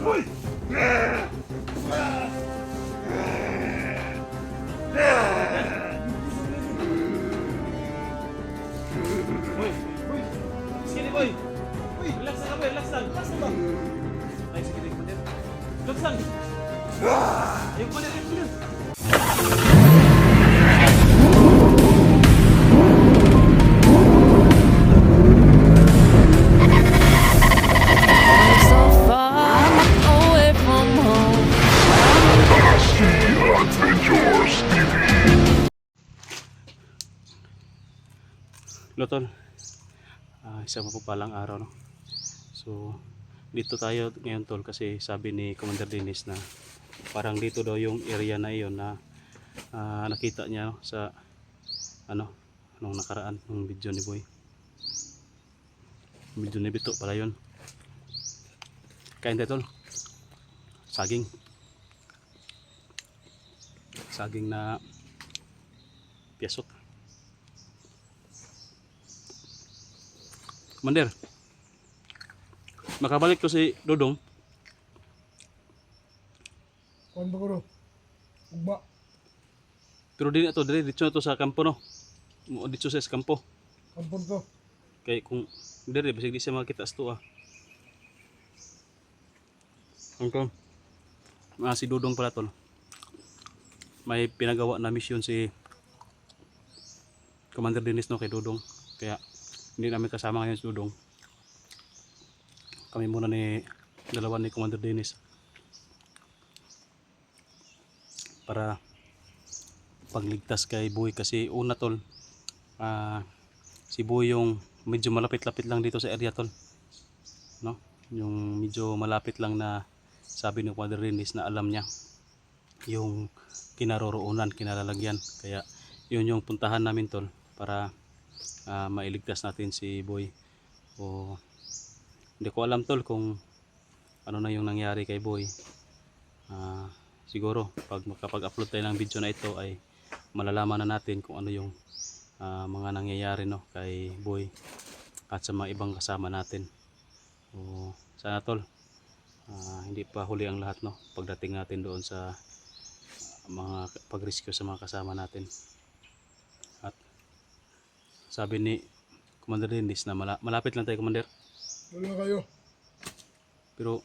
Sige, boy. Uy, relax lang boy, relax lang. Relax lang ba? Ay, sige, Commander. Relax lang. Ayun, Commander, ayun, Commander. So far away from home. Hello, tol. Isang mapapalang araw, no? So, dito tayo ngayon, tol, kasi sabi ni Commander Dennis na parang dito daw yung area na iyon na nakita niya, no, sa ano, nung nakaraan, nung video ni Boy. Video ni Bito pala yun. Kain tayo, tol. Saging. Saging na piyasot. Commander, makabalik ko si Dodong. Kuan ba ko ro? Ugba. Pero din ito, dito na to sa kampo, no? Dito sa kampo. Kampon to. Kaya kung dire, basig di siya makita sa to, ah. Okay. Si Dodong pala, tol. May pinagawa na mission si Commander Dennis, no, kay Dodong. Kaya hindi namin kasama ngayon si Dodong. Kami muna ni dalawa ni Commander Dennis para pagligtas kay Boy, kasi una, tol, si Boy yung medyo malapit-lapit lang dito sa area, tol, no? Yung medyo malapit lang na sabi ni Commander Dennis na alam niya yung kinaroroonan, kinalalagyan. Kaya yun yung puntahan namin, tol, para mailigtas natin si Boy. O hindi ko alam, tol, kung ano na yung nangyari kay Boy. Siguro pag makapag-upload tayo ng video na ito ay malalaman na natin kung ano yung mga nangyayari, no, kay Boy at sa mga ibang kasama natin. O sana, tol, hindi pa huli ang lahat, no, pagdating natin doon sa mga pag-rescue sa mga kasama natin. At sabi ni Commander Dennis na malapit lang tayo, Commander. Wala kayo. Pero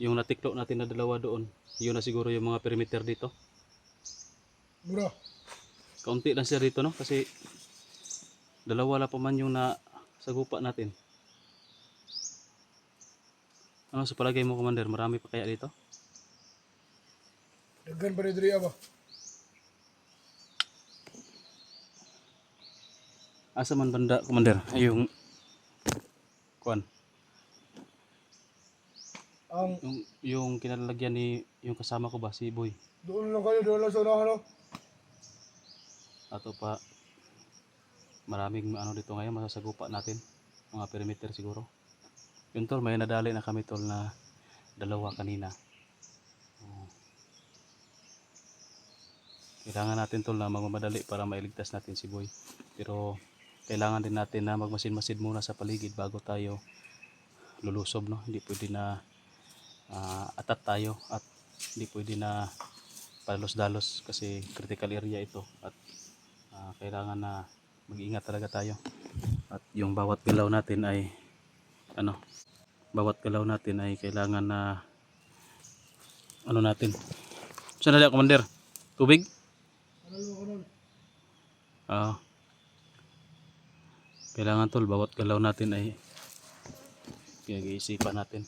yung natiklo natin na dalawa doon, yun na siguro yung mga perimeter dito. Mura. Kaunti lang siya dito, no, kasi dalawa lang pa man yung nasagupa natin. Ano sa palagay mo, Commander? Marami pa kaya dito? Daghan pa rin diri ba? Asa man banda, Commander? Ay, yung kuan, Ang yung kinalalagyan ni yung kasama ko ba, si Boy? doon lang kayo, doon lang sa unahan no? Ato pa maraming ano dito ngayon masasagupa natin, mga perimeter siguro. Yun, tol, may nadali na kami, tol, na dalawa kanina. Kailangan natin, tol, na magmamadali para mailigtas natin si Boy. Pero kailangan din natin na magmasid-masid muna sa paligid bago tayo lulusob, no? Hindi pwede na atat tayo at hindi pwede na palos-dalos kasi critical area ito at kailangan na mag-ingat talaga tayo. At yung bawat galaw natin ay kailangan na natin. Saan na, Commander? Tubig? Kailangan, tol, bawat galaw natin ay pinag-iisipan natin.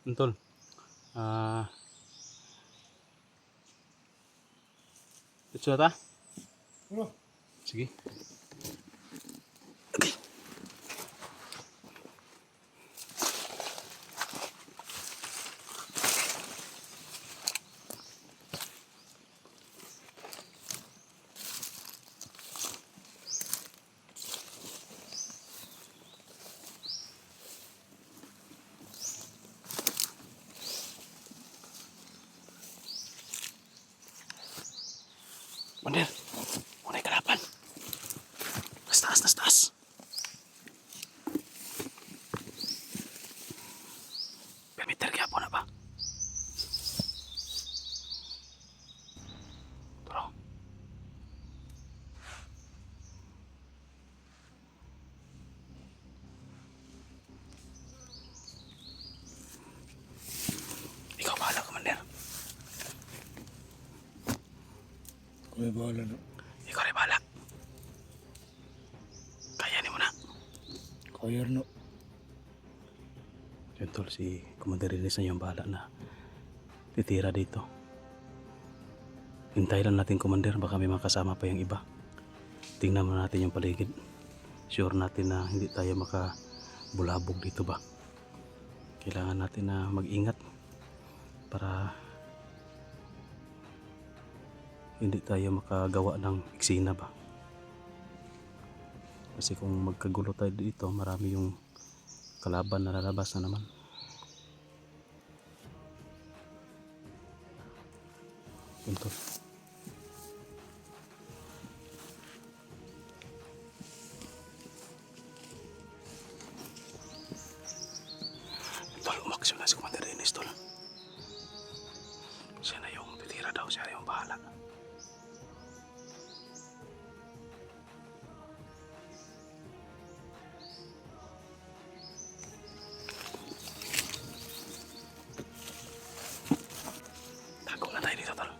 Tol, ito na ta? Ano? Sige. May bahala no. Ikaw rin bahala. Kayanin mo na. Kaya no. Yun tol, si Commander Dennis na yung bahala na titira dito. Hintay lang natin, Commander, baka may makasama pa yung iba. Tingnan mo natin yung paligid. Sure natin na hindi tayo makabulabog dito ba. Kailangan natin na mag-ingat para hindi tayo makagawa ng eksena ba. Kasi kung magkagulo tayo dito, marami yung kalaban na lalabas na naman. Punto. Tol, umaksyon na si Commander Dennis, tol. Siya na yung titira daw, siya yung bahala. Tago na tayo dito, tol.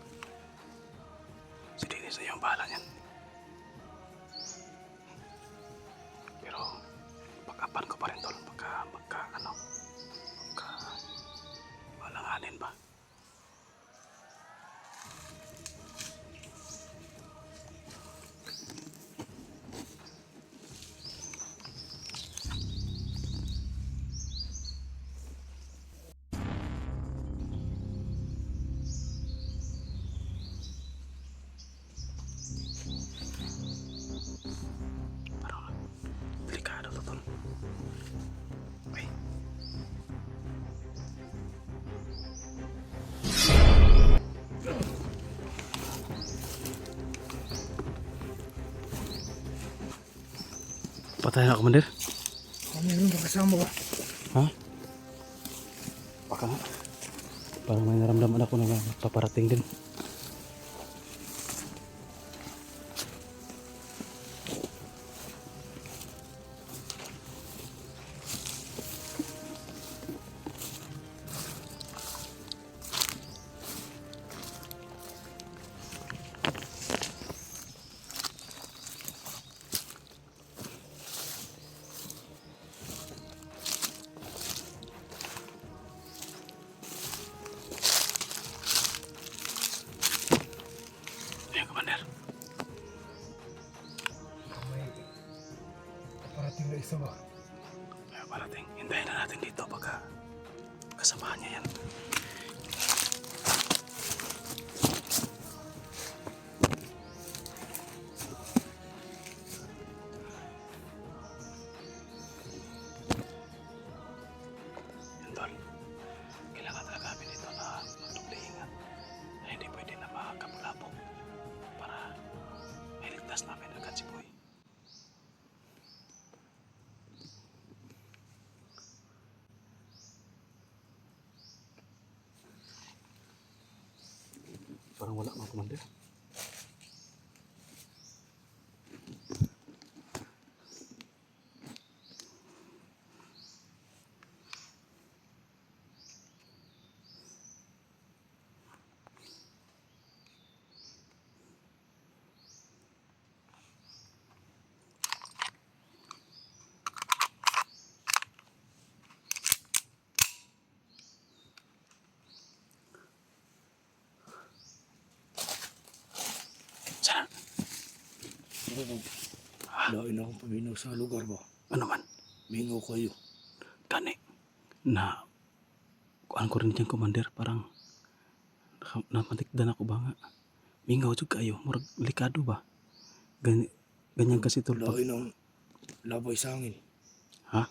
Si Dennis na yung bahala niyan. Pero pag-apan ko pa rin, tol, magka malanganin ba. Parang delikado to, tol. Okay. Patay na, Commander. Kami rin kasama ba? Ha? Baka nga. Parang may naramdaman ako na paparating din. Ayan, Commander. May parating na isa ba? Ayan, parating. Hintayin na natin dito baka kasamahan niya yan. Yan, tol. Kailangan talaga kami dito na magtunglingan na hindi pwede na makakabulabog para mailigtas namin agad si Boy. Parang wala mga Commander. Sana, Lain akong paminaw sa lugar ba? ano man, Mingaw kayo. gani, na kuan ko rin dyan, Commander, parang napatikdan ako ba nga. Mingaw jud kayo, murag likado ba? Ganyan kasi tol pag, Lain ang labay sa angin. ha?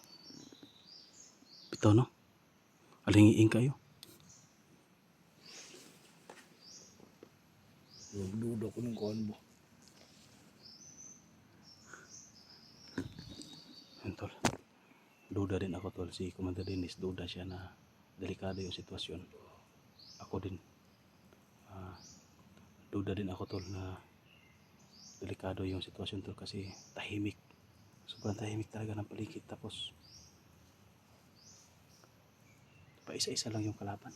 Bitaw no? Alingiing kayo. Nagduda ko ng kuhan ba? Yun, tol. Duda din ako, tol. Si Commander Dennis, duda siya na delikado yung sitwasyon. Ako din. Duda din ako, tol, na delikado yung sitwasyon, tol, kasi tahimik. Sobrang tahimik talaga ng paligid. Tapos pa isa-isa lang yung kalaban.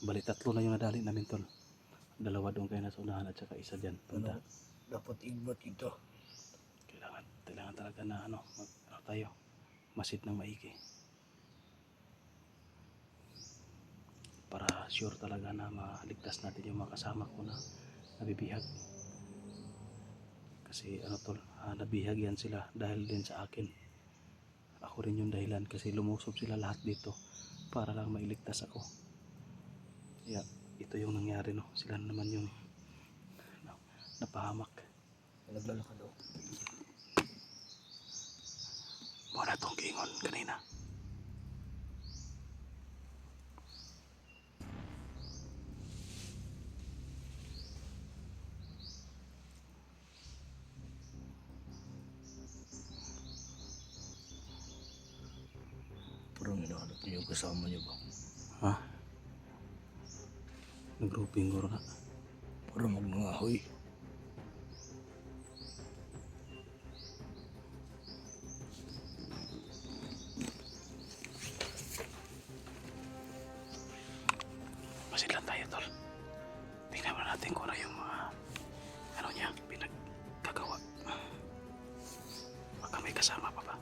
Bali, tatlo na yung nadali namin, tol. Dalawa doon kayo nasa unahan at saka isa dyan. Banda. Dapat ibat ito. Kailangan talaga na tayo. Masid ng maigi. Para sure talaga na maligtas natin yung mga kasama ko na nabibihag. Kasi nabihag yan sila dahil din sa akin. Ako rin yung dahilan kasi lumusob sila lahat dito para lang mailigtas ako. Kaya ito yung nangyari, no. Sila naman yung napahamak. Naglalakad daw. Muna tong gingon kanina. Parang hinahanap niyo yung kasama niyo ba? Ha? Nag-grouping ko na. Para magnangahoy. Masid lang tayo, tol. Tingnan mo natin kung ano yung mga niya, pinagkagawa. Baka may kasama pa ba?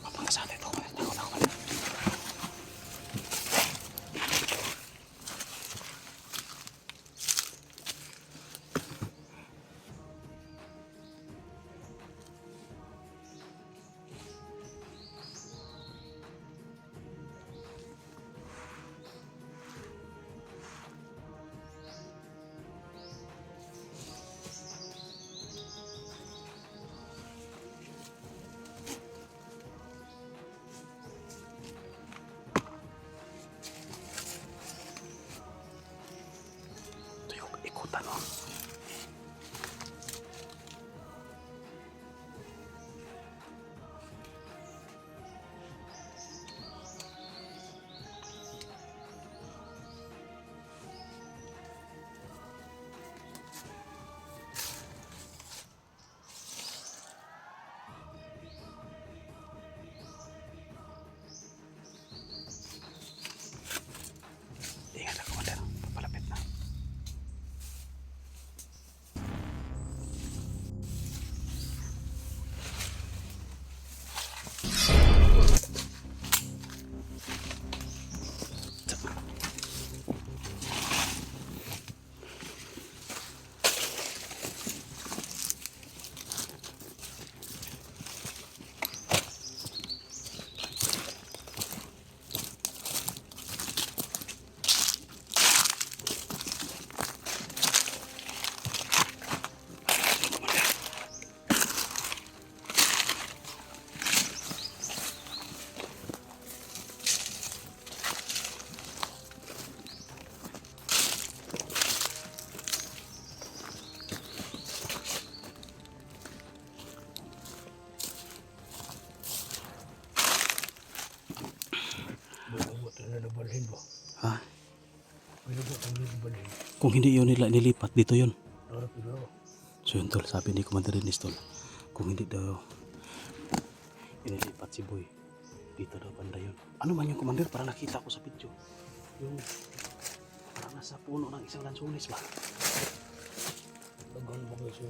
Papunta sa atin ito. Takot ako. Ito yung ikutan, no? Ingat lang, Commander. Papalapit na. Malabot na nabalhin ba? Ha? Malabot ang nabalhin. Kung hindi yun nila nilipat, dito yun. Harap ito. So yun, tol, sabi ni Commander Dennis, tol, kung hindi daw inilipat si Boy, dito daw banda yun. Ano man yung Commander? Para nakita ko sa video. Yung parang nasa puno ng isang lansunis ba? Tagal ba kayo siya?